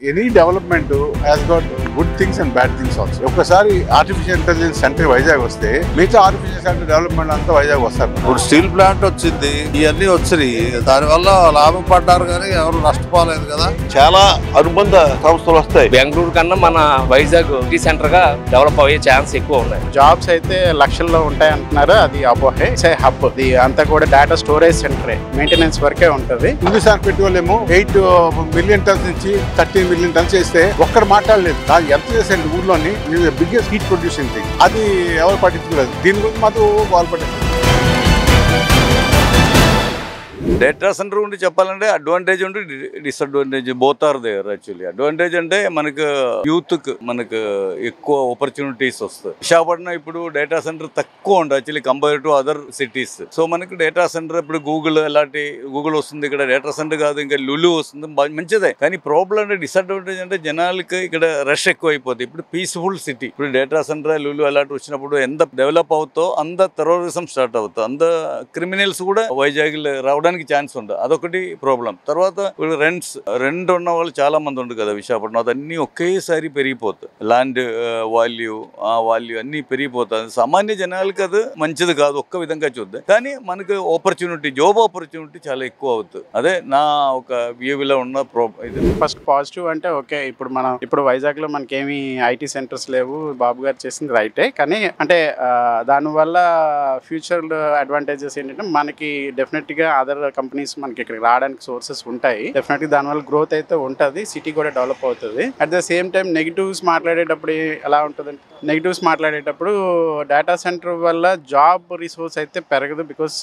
Any development has got good things and bad things also. ఒక్కసారి artificial intelligence centre Vizag వస్తే మిగతా artificial centre development అంతా వైజాగ్ వస్తారు. ఇప్పుడు స్టీల్ ప్లాంట్ వచ్చింది, ఇవన్నీ వచ్చినాయి, దానివల్ల లాభం పడ్డారు కానీ ఎవరు నష్టపోలేదు కదా. చాలా అనుబంధ సంస్థలు వస్తాయి. బెంగళూరు కన్నా మన వైజాగ్ సిటీ సెంటర్ గా డెవలప్ అయ్యే ఛాన్స్ ఎక్కువ ఉన్నాయి. జాబ్స్ అయితే లక్షల్లో ఉంటాయి అంటున్నారు, అది అపోహే. హబ్ ఇది అంతా కూడా డేటా స్టోరేజ్ సెంటరే, మెయింటెనెన్స్ వరకే ఉంటుంది. హిందుస్థాన్ పెట్రోలేమో 8 మిలియన్ టన్స్ నుంచి 13 మిలియన్ టన్స్ చేస్తే ఒక్కడు మాట్లాడలేదు. దాన్ని ఎంత చేసేది ఊర్లోని బిగ్గెస్ట్ హీట్ ప్రొడ్యూసింగ్ థింగ్. అది ఎవరు పట్టించుకోలేదు. దీని గురించి మాత్రం వాళ్ళు పట్టించుకోలేదు. డేటా సెంటర్ గురించి చెప్పాలంటే అడ్వాంటేజ్ ఉంటే disadvantage both are there. Actually advantage అంటే మనకు యూత్ కి మనకు ఎక్కువ ఆపర్చునిటీస్ వస్తాయి. విశాఖపట్నం ఇప్పుడు డేటా సెంటర్ తక్కువ ఉంది actually compare to other cities. So మనకి డేటా సెంటర్ ఇప్పుడు గూగుల్ అలాంటి గూగుల్ వస్తుంది, ఇక్కడ డేటా సెంటర్ కాదు, ఇంకా లులు వస్తుంది, మంచిదే. కానీ ప్రాబ్లం అంటే డిసడ్వాంటేజ్ అంటే జనాలకి ఇక్కడ రష్ ఎక్కువ అయిపోతుంది. ఇప్పుడు పీస్ఫుల్ సిటీ, ఇప్పుడు డేటా సెంటర్ లులు అలాంటి వచ్చినప్పుడు ఎంత డెవలప్ అవుతో అంత టెర్రరిజం స్టార్ట్ అవుతుంది, అంత క్రిమినల్స్ కూడా వైజాగ్ రావడానికి ఛాన్స్ ఉంది. అదొకటి ప్రాబ్లం. తర్వాత రెంట్ ఉన్న వాళ్ళు చాలా మంది ఉంది కదా విశాఖపట్నం, అదన్నీ ఒకేసారి పెరిగిపోతుంది. ల్యాండ్ వాల్యూ ఆ వాల్యూ అన్ని పెరిగిపోతుంది. సామాన్య జనాలకి అది మంచిది కాదు ఒక్క విధంగా చూద్దాం. కానీ మనకు ఆపర్చునిటీ, జాబ్ ఆపర్చునిటీ చాలా ఎక్కువ అవుతుంది. అదే నా ఒక వ్యూలో ఉన్న ఇది. ఫస్ట్ పాజిటివ్ అంటే ఓకే, ఇప్పుడు వైజాగ్ లో మనకేమి ఐటీ సెంటర్స్ లేవు, బాబు గారు చేసింది రైటే. కానీ అంటే దానివల్ల ఫ్యూచర్ అడ్వాంటేజెస్ ఏంటంటే మనకి డెఫినెట్ గా అదర్ కంపెనీస్ మనకి ఇక్కడికి రావడానికి సోర్సెస్ ఉంటాయి. డెఫినెట్ గా దానివల్ల గ్రోత్ అయితే ఉంటుంది, సిటీ కూడా డెవలప్ అవుతుంది. At the same time negatives మాట్లాడేటప్పుడు ఎలా ఉంటుంది, నెగిటివ్స్ మాట్లాడేటప్పుడు డేటా సెంటర్ వల్ల జాబ్ రిసోర్స్ అయితే పెరగదు. బికాస్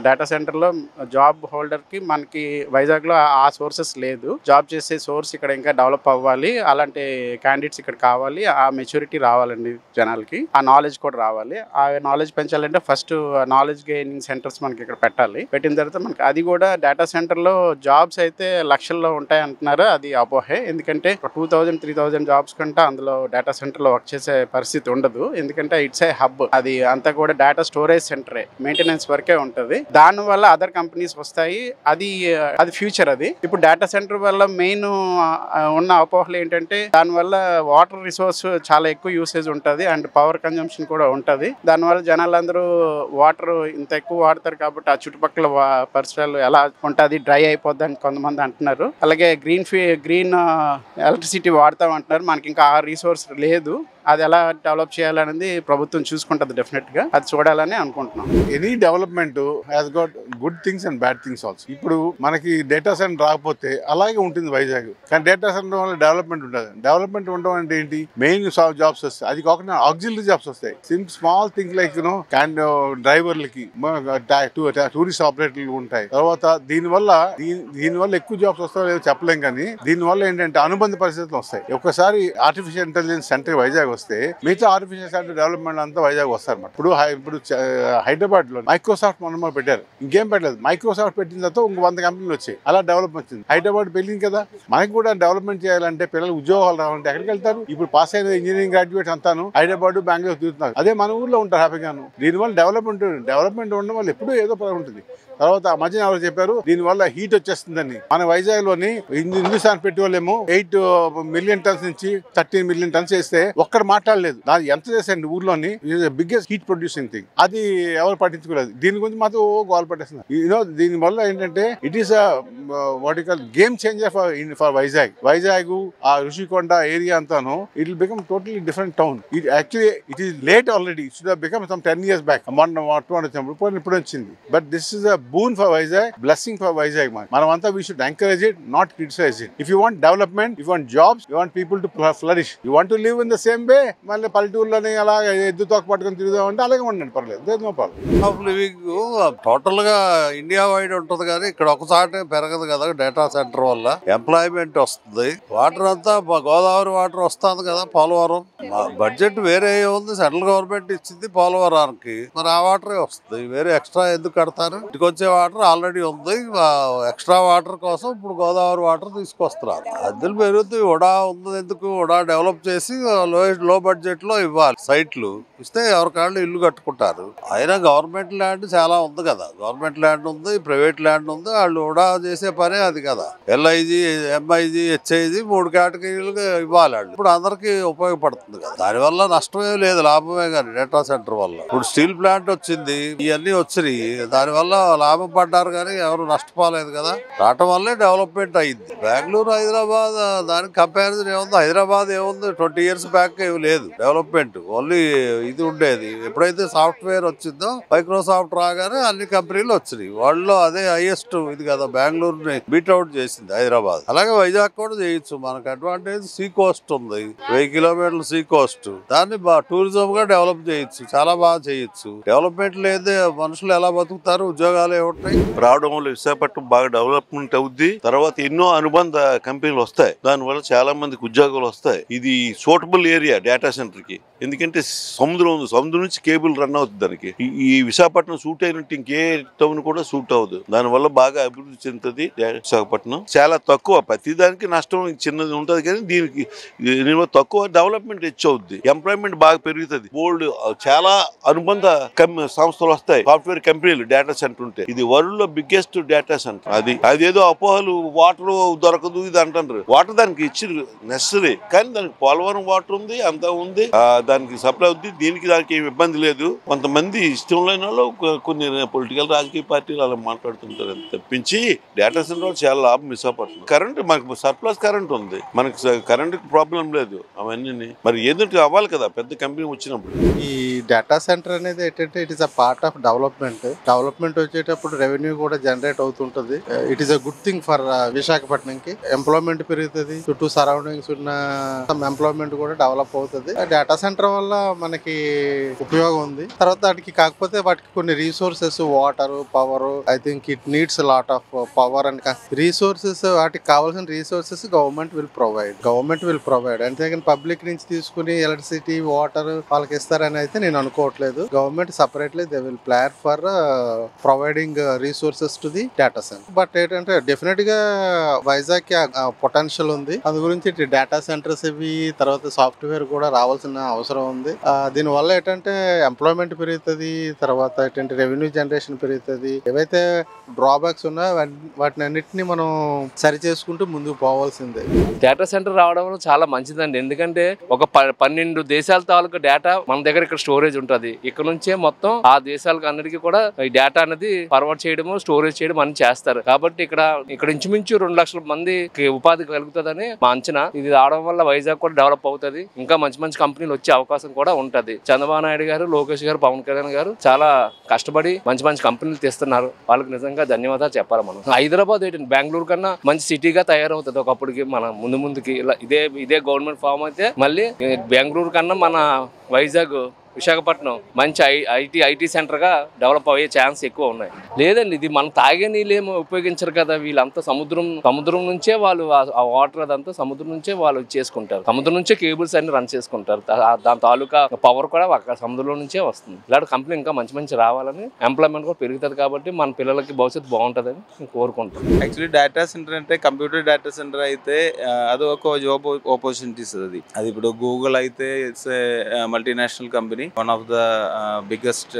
డేటా సెంటర్ లో జాబ్ హోల్డర్ కి మనకి వైజాగ్ లో ఆ సోర్సెస్ లేదు. జాబ్ చేసే సోర్స్ ఇక్కడ ఇంకా డెవలప్ అవ్వాలి, అలాంటి క్యాండిడేట్స్ ఇక్కడ కావాలి, ఆ మెచ్యూరిటీ రావాలండి జనాలకి, ఆ నాలెడ్జ్ కూడా రావాలి. ఆ నాలెడ్జ్ పెంచాలంటే ఫస్ట్ నాలెడ్జ్ గెయినింగ్ సెంటర్స్ మనకి ఇక్కడ పెట్టాలి. పెట్టిన తర్వాత మనకి అది కూడా డేటా సెంటర్ లో జాబ్స్ అయితే లక్షల్లో ఉంటాయి అంటున్నారు, అది అపోహే. ఎందుకంటే 2000-3000 జాబ్స్ కంటే అందులో డేటా సెంటర్ లో వర్క్ చేసే పరిస్థితి ఉండదు. ఎందుకంటే ఇట్స్ ఏ హబ్, అది అంతా కూడా డేటా స్టోరేజ్ సెంటరే, మెయింటెనెన్స్ వరకే ఉంటుంది. దాని వల్ల అదర్ కంపెనీస్ వస్తాయి, అది ఫ్యూచర్. అది ఇప్పుడు డేటా సెంటర్ వల్ల మెయిన్ ఉన్న అపోహలు ఏంటంటే దాని వల్ల వాటర్ రిసోర్స్ చాలా ఎక్కువ యూసేజ్ ఉంటుంది అండ్ పవర్ కన్జంప్షన్ కూడా ఉంటుంది. దానివల్ల జనాలందరూ వాటర్ ఇంత ఎక్కువ వాడతారు కాబట్టి ఆ చుట్టుపక్కల పరిసరాలు ఎలా ఉంటుంది, డ్రై అయిపోద్ది అని కొంతమంది అంటున్నారు. అలాగే గ్రీన్ ఎలక్ట్రిసిటీ వాడతాం అంటున్నారు. మనకి ఇంకా ఆ రీసోర్స్ లేదు, అది ఎలా డెవలప్ చేయాలనేది ప్రభుత్వం చూసుకుంటుంది. డెఫినెట్ గా అది చూడాలని అనుకుంటున్నాం. Any development has got good things and bad things also. ఇప్పుడు మనకి డేటా సెంటర్ రాకపోతే అలాగే ఉంటుంది వైజాగ్. కానీ డేటా సెంటర్ వల్ల డెవలప్మెంట్ ఉంటుంది. డెవలప్మెంట్ ఉండడం అంటే ఏంటి, మెయిన్ జాబ్స్ వస్తాయి, అది కాకుండా ఆక్సిలరీ జాబ్స్ వస్తాయి. స్మాల్ థింగ్ లైక్ డ్రైవర్లకి, టూరిస్ట్ ఆపరేటర్లు ఉంటాయి. తర్వాత దీనివల్ల ఎక్కువ జాబ్స్ వస్తాయో లేదో చెప్పలేం. కానీ దీనివల్ల ఏంటంటే అనుబంధ పరిస్థితులు వస్తాయి. ఒక్కసారి ఆర్టిఫిషియల్ ఇంటెలిజెన్స్ సెంటర్ వైజాగ్ వస్తే మిగతా ఆర్టిఫిషియల్ సెంటర్ డెవలప్మెంట్ అంతా వైజాగ్ వస్తారు. ఇప్పుడు హైదరాబాద్ లో మైక్రోసాఫ్ట్ మొన్న పెట్టారు, ఇంకేం పెట్టలేదు. మైక్రోసాఫ్ట్ పెట్టిన తర్వాత ఇంకో 100 కంపెనీలు వచ్చాయి, అలా డెవలప్ వచ్చింది. హైదరాబాద్ పెళ్ళింది కదా, మనకి కూడా డెవలప్మెంట్ చేయాలంటే పిల్లలు ఉద్యోగాలు రావాలంటే ఎక్కడికి వెళ్తారు? ఇప్పుడు పాస్ అయిన ఇంజనీరింగ్ గ్రాడ్యుయేట్స్ అంతాను హైదరాబాద్ బెంగళూరు తిరుగుతున్నారు. అదే మన ఊర్లో ఉంటారు హ్యాపీగాను. దీనివల్ల డెవలప్మెంట్ ఉండడం వల్ల ఎప్పుడూ ఏదో ప్రాబ్లం ఉంటుంది. తర్వాత ఆ మధ్యన ఎవరు చెప్పారు దీనివల్ల హీట్ వచ్చేస్తుందని. మన వైజాగ్ లోని హిందుస్థాన్ పెట్రోలేమో 8 మిలియన్ టన్స్ నుంచి 13 మిలియన్ టన్స్ చేస్తే ఒక్కడు మాట్లాడలేదు. దాన్ని ఎంత చేసేయండి ఊర్లోని బిగ్గెస్ట్ హీట్ ప్రొడ్యూసింగ్ థింగ్. అది ఎవరు పట్టించుకోలేదు. దీని గురించి మాత్రం గోల్ పట్టేస్తున్నారు. దీని వల్ల ఏంటంటే it is what you call game changer for Vizag. Vizag ఆ ఋషికొండ ఏరియా అంతాను it will become totally different town. It is late already. It should have become some 10 years back. ఇప్పుడు వచ్చింది. But this is boon for Vizag, blessing for Vizag. Manavanతా we should encourage it, not criticize it. If you want development, if you want jobs, you want people to flourish, you want to live in the same way, మళ్ళీ పల్లెటూరులోనే అలా ఎద్దు తోక పట్టుకొని తిరుగుదామంటే అలాగే ఉండండి, పర్లేదు, there no problem. Of living total గా India wide ఉంటుంది కానీ ఇక్కడ ఒకసారి పెరగదు కదా. డేటా సెంటర్ వల్ల ఎంప్లాయ్మెంట్ వస్తుంది. వాటర్ అంతా గోదావరి వాటర్ వస్తుంది కదా పోలవరం. బడ్జెట్ వేరే ఉంది, సెంట్రల్ గవర్నమెంట్ ఇచ్చింది పోలవరానికి, మరి ఆ వాటరే వస్తుంది. వేరే ఎక్స్ట్రా ఎందుకు కడతారు? వచ్చే వాటర్ ఆల్రెడీ ఉంది. ఎక్స్ట్రా వాటర్ కోసం ఇప్పుడు గోదావరి వాటర్ తీసుకొస్తున్నారు. అద్దెలు పెరుగుతాయి. ఉడా ఉంది, ఎందుకు ఉడా డెవలప్ చేసి లో బడ్జెట్ లో ఇవ్వాలి. సైట్లు ఇస్తే ఎవరికాళ్ళు ఇల్లు కట్టుకుంటారు. అయినా గవర్నమెంట్ ల్యాండ్ చాలా ఉంది కదా, గవర్నమెంట్ ల్యాండ్ ఉంది, ప్రైవేట్ ల్యాండ్ ఉంది. వాళ్ళు ఉడా చేసే పనే అది కదా. LIG, MIG, HIG 3 కేటగిరీలుగా ఇవ్వాలి వాళ్ళు. ఇప్పుడు అందరికి ఉపయోగపడుతుంది కదా. దానివల్ల నష్టమే లేదు, లాభమే కానీ డేటా సెంటర్ వల్ల. ఇప్పుడు స్టీల్ ప్లాంట్ వచ్చింది, ఇవన్నీ వచ్చినాయి. దానివల్ల లాభం పడ్డారు కానీ ఎవరు నష్టపోలేదు కదా. రావటం వల్లే డెవలప్మెంట్ అయింది. బెంగళూరు, హైదరాబాద్ దానికి కంపారిజన్ ఏముంది? హైదరాబాద్ ఏముంది? 20 years బ్యాక్ ఏమి లేదు డెవలప్మెంట్. ఓన్లీ ఇది ఉండేది. ఎప్పుడైతే సాఫ్ట్వేర్ వచ్చిందో, మైక్రోసాఫ్ట్ రాగానే అన్ని కంపెనీలు వచ్చినాయి. వాళ్ళు అదే హైయెస్ట్ ఇది కదా, బెంగళూరుని బీట్అవుట్ చేసింది హైదరాబాద్. అలాగే వైజాగ్ కూడా చేయొచ్చు. మనకు అడ్వాంటేజ్ సీ కోస్ట్ ఉంది, 1000 kilometers సీ కోస్ట్. దాన్ని టూరిజం గా డెవలప్ చేయొచ్చు, చాలా బాగా చేయొచ్చు. డెవలప్మెంట్ లేదే మనుషులు ఎలా బతుకుతారు? ఉద్యోగాలు ఏముంటాయి? రావడం వల్ల విశాఖపట్నం బాగా డెవలప్మెంట్ అవుద్ది. తర్వాత ఎన్నో అనుబంధ కంపెనీలు వస్తాయి. దానివల్ల చాలా మందికి ఉద్యోగాలు వస్తాయి. ఇది సూటబుల్ ఏరియా డేటా సెంటర్ కి. ఎందుకంటే సముద్రం ఉంది, సముద్రం నుంచి కేబుల్ రన్ అవుతుంది దానికి. ఈ విశాఖపట్నం సూట్ అయినట్టు ఇంకే టౌన్ కూడా సూట్ అవ్వదు. దానివల్ల బాగా అభివృద్ధి చెందుతుంది విశాఖపట్నం. చాలా తక్కువ, ప్రతి దానికి నష్టం చిన్నది ఉంటుంది కానీ దీనికి తక్కువ డెవలప్మెంట్ అవుద్ది. ఎంప్లాయ్మెంట్ బాగా పెరుగుతుంది. బోల్డ్ చాలా అనుబంధ సంస్థలు వస్తాయి, సాఫ్ట్వేర్ కంపెనీలు డేటా సెంటర్ ఉంటే. ఇది వరల్డ్ లో బిగ్గెస్ట్ డేటా సెంటర్. అదేదో అపోహలు, వాటర్ దొరకదు ఇది అంటారు. వాటర్ దానికి ఇచ్చి నెసరీ, కానీ దానికి పోలవరం వాటర్ ఉంది, అంతా ఉంది, దానికి సప్లై అవుద్ది. దానికి ఏమి ఇబ్బంది లేదు. కొంతమంది ఇష్టం లేని వాళ్ళు కొన్ని పొలిటికల్ రాజకీయ పార్టీలు అలా మాట్లాడుతుంటారు. తప్పించి డేటా సెంటర్ చాలా లాభం విశాఖపట్నం. కరెంట్ మనకు సర్ప్లస్ కరెంట్ ఉంది, మనకి కరెంట్ ప్రాబ్లం లేదు. అవన్నీ మరి ఏదంటే అవ్వాలి కదా పెద్ద కంపెనీ వచ్చినప్పుడు. ఈ డేటా సెంటర్ అనేది ఏంటంటే it is a part of development వచ్చేటప్పుడు రెవెన్యూ కూడా జనరేట్ అవుతుంటది. It is a good thing for విశాఖపట్నంకి. ఎంప్లాయ్మెంట్ పెరుగుతుంది, చుట్టూ సరౌండింగ్స్ ఉన్న ఎంప్లాయ్మెంట్ కూడా డెవలప్ అవుతుంది. డేటా సెంటర్ వల్ల మనకి ఉపయోగం ఉంది. తర్వాత కాకపోతే వాటికి కొన్ని resources, water, power, I think it needs lot of power and resources. వాటికి కావాల్సిన రీసోర్సెస్ గవర్నమెంట్ విల్ ప్రొవైడ్. అంతేగాని పబ్లిక్ నుంచి తీసుకుని ఎలక్ట్రిసిటీ, వాటర్ వాళ్ళకి ఇస్తారని అయితే నేను అనుకోవట్లేదు. Government separately they will plan for providing resources to the data centre. But ఏంటంటే డెఫినెట్ గా వైజాగ్ కి పొటెన్షియల్ ఉంది. అందు గురించి డేటా సెంటర్స్ ఇవి, తర్వాత సాఫ్ట్వేర్ కూడా రావాల్సిన అవసరం ఉంది. దీని వల్ల ఏంటంటే ఎంప్లాయ్మెంట్ పెరుగుతుంది, తర్వాత ఏంటంటే రెవెన్యూ జనరేషన్ పెరుగుతుంది. ఏవైతే డ్రాబ్యాక్స్ ఉన్నాయో వాటిని అన్నిటిని మనం సరి చేసుకుంటూ ముందుకు పోవాల్సిందే. డేటా సెంటర్ రావడం చాలా మంచిదండి. ఎందుకంటే ఒక 12 దేశాల తాలూకు డేటా మన దగ్గర ఇక్కడ స్టోరేజ్ ఉంటుంది. ఇక్కడ నుంచే మొత్తం ఆ దేశాలకు అన్నిటికీ కూడా ఈ డేటా అనేది ఫార్వర్డ్ చేయడము, స్టోరేజ్ చేయడం అని చేస్తారు. కాబట్టి ఇక్కడ ఇంచుమించు 2 లక్షల మందికి ఉపాధి కలుగుతుందని మా అంచనా. ఇది రావడం వల్ల వైజాగ్ కూడా డెవలప్ అవుతుంది. ఇంకా మంచి మంచి కంపెనీలు వచ్చే అవకాశం కూడా ఉంటది. చంద్రబాబు నాయుడు గారు, లోకేష్ గారు, పవన్ కళ్యాణ్ గారు చాలా కష్టపడి మంచి మంచి కంపెనీలు తెస్తున్నారు. వాళ్ళకి నిజంగా ధన్యవాదాలు చెప్పాలి. మనం హైదరాబాద్ ఏంటంటే బెంగళూరు కన్నా మంచి సిటీగా తయారవుతుంది ఒకప్పటికి. మనం ముందుకి ఇదే గవర్నమెంట్ ఫామ్ అయితే మళ్ళీ బెంగళూరు కన్నా మన వైజాగ్, విశాఖపట్నం మంచి ఐటీ సెంటర్ గా డెవలప్ అయ్యే ఛాన్స్ ఎక్కువ ఉన్నాయి. లేదండి, ఇది మనం తాగే నీళ్ళేమో ఉపయోగించరు కదా. వీళ్ళంతా సముద్రం నుంచే వాళ్ళు ఆ వాటర్ అదంతా సముద్రం నుంచే వాళ్ళు చేసుకుంటారు. సముద్రం నుంచే కేబుల్స్ అన్ని రన్ చేసుకుంటారు. దాని తాలూకా పవర్ కూడా సముద్రం నుంచే వస్తుంది. ఇలాంటి కంపెనీ ఇంకా మంచి రావాలని, ఎంప్లాయ్మెంట్ కూడా పెరుగుతుంది. కాబట్టి మన పిల్లలకి భవిష్యత్తు బాగుంటుందని నేను కోరుకుంటాను. యాక్చువల్లీ డేటా సెంటర్ అంటే కంప్యూటర్ డేటా సెంటర్ అయితే అది ఒక జాబ్ ఆపర్చునిటీస్. అది ఇప్పుడు గూగుల్ అయితే it's multinational company, one of the biggest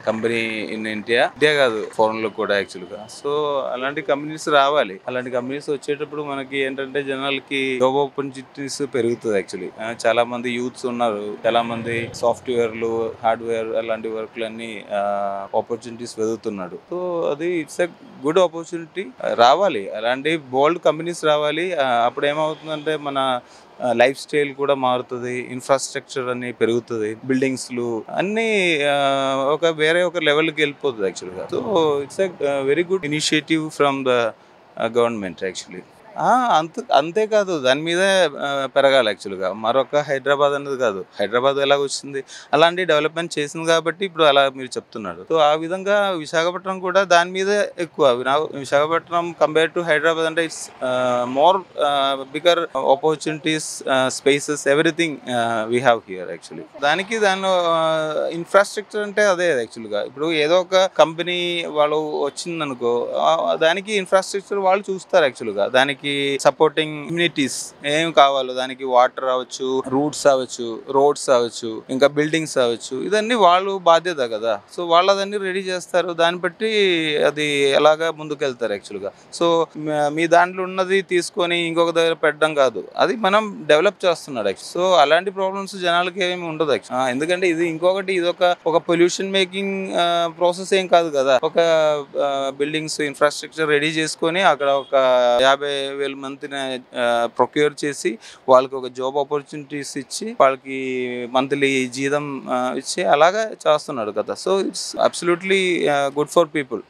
company in India కాదు, ఫారెన్ లో కూడా యాక్చువల్గా. సో అలాంటి కంపెనీస్ రావాలి. అలాంటి కంపెనీస్ వచ్చేటప్పుడు మనకి ఏంటంటే జనాలకి జాబ్ ఆపర్చునిటీస్ పెరుగుతుంది. యాక్చువల్లీ చాలా మంది యూత్స్ ఉన్నారు, చాలా మంది సాఫ్ట్వేర్లు, హార్డ్వేర్ అలాంటి వర్క్లన్నీ ఆపర్చునిటీస్ వెతుకుతున్నాడు. సో అది ఇట్స్ ఎ గుడ్ ఆపర్చునిటీ. రావాలి అలాంటి బోల్డ్ కంపెనీస్ రావాలి. అప్పుడు ఏమవుతుందంటే మన లైఫ్ స్టైల్ కూడా మారుతుంది, ఇన్ఫ్రాస్ట్రక్చర్ అన్ని పెరుగుతుంది, బిల్డింగ్స్లు అన్నీ వేరే ఒక లెవెల్కి వెళ్ళిపోతుంది యాక్చువల్గా. So it's a very good initiative from the government actually. అంతేకాదు దాని మీదే పెరగాలి యాక్చువల్గా. మరొక హైదరాబాద్ అనేది కాదు. హైదరాబాద్ ఎలాగ వచ్చింది, అలాంటి డెవలప్మెంట్ చేసింది కాబట్టి ఇప్పుడు అలా మీరు చెప్తున్నారు. సో ఆ విధంగా విశాఖపట్నం కూడా దాని మీదే ఎక్కువ. విశాఖపట్నం కంపేర్ టు హైదరాబాద్ అంటే it's more bigger opportunities, spaces, everything we have here actually. దాని ఇన్ఫ్రాస్ట్రక్చర్ అంటే అదే యాక్చువల్గా. ఇప్పుడు ఏదో ఒక కంపెనీ వాళ్ళు వచ్చిందనుకో, దానికి ఇన్ఫ్రాస్ట్రక్చర్ వాళ్ళు చూస్తారు యాక్చువల్గా. దానికి సపోర్టింగ్ ఇమ్యూనిటీస్ ఏం కావాలో, దానికి వాటర్ అవ్వచ్చు, రూట్స్ అవ్వచ్చు, రోడ్స్ అవ్వచ్చు, ఇంకా బిల్డింగ్స్ అవ్వచ్చు, ఇదన్నీ వాళ్ళు బాధ్యత కదా. సో వాళ్ళు అదన్నీ రెడీ చేస్తారు. దాన్ని బట్టి అది ఎలాగా ముందుకెళ్తారు యాక్చువల్గా. సో మీ దాంట్లో ఉన్నది తీసుకొని ఇంకొక దగ్గర పెట్టడం కాదు, అది మనం డెవలప్ చేస్తున్నాడు యాక్చువల్. సో అలాంటి ప్రాబ్లమ్స్ జనాలకి ఏమి ఉండదు యాక్చువల్. ఎందుకంటే ఇది ఇంకొకటి, ఇది ఒక పొల్యూషన్ మేకింగ్ ప్రాసెస్ ఏం కాదు కదా. ఒక బిల్డింగ్స్ ఇన్ఫ్రాస్ట్రక్చర్ రెడీ చేసుకొని అక్కడ ఒక 50,000 మందిని ప్రొక్యూర్ చేసి వాళ్ళకి ఒక జాబ్ ఆపర్చునిటీస్ ఇచ్చి వాళ్ళకి మంత్లీ జీతం ఇచ్చి అలాగా చేస్తున్నాడు కదా. So it's absolutely good for people.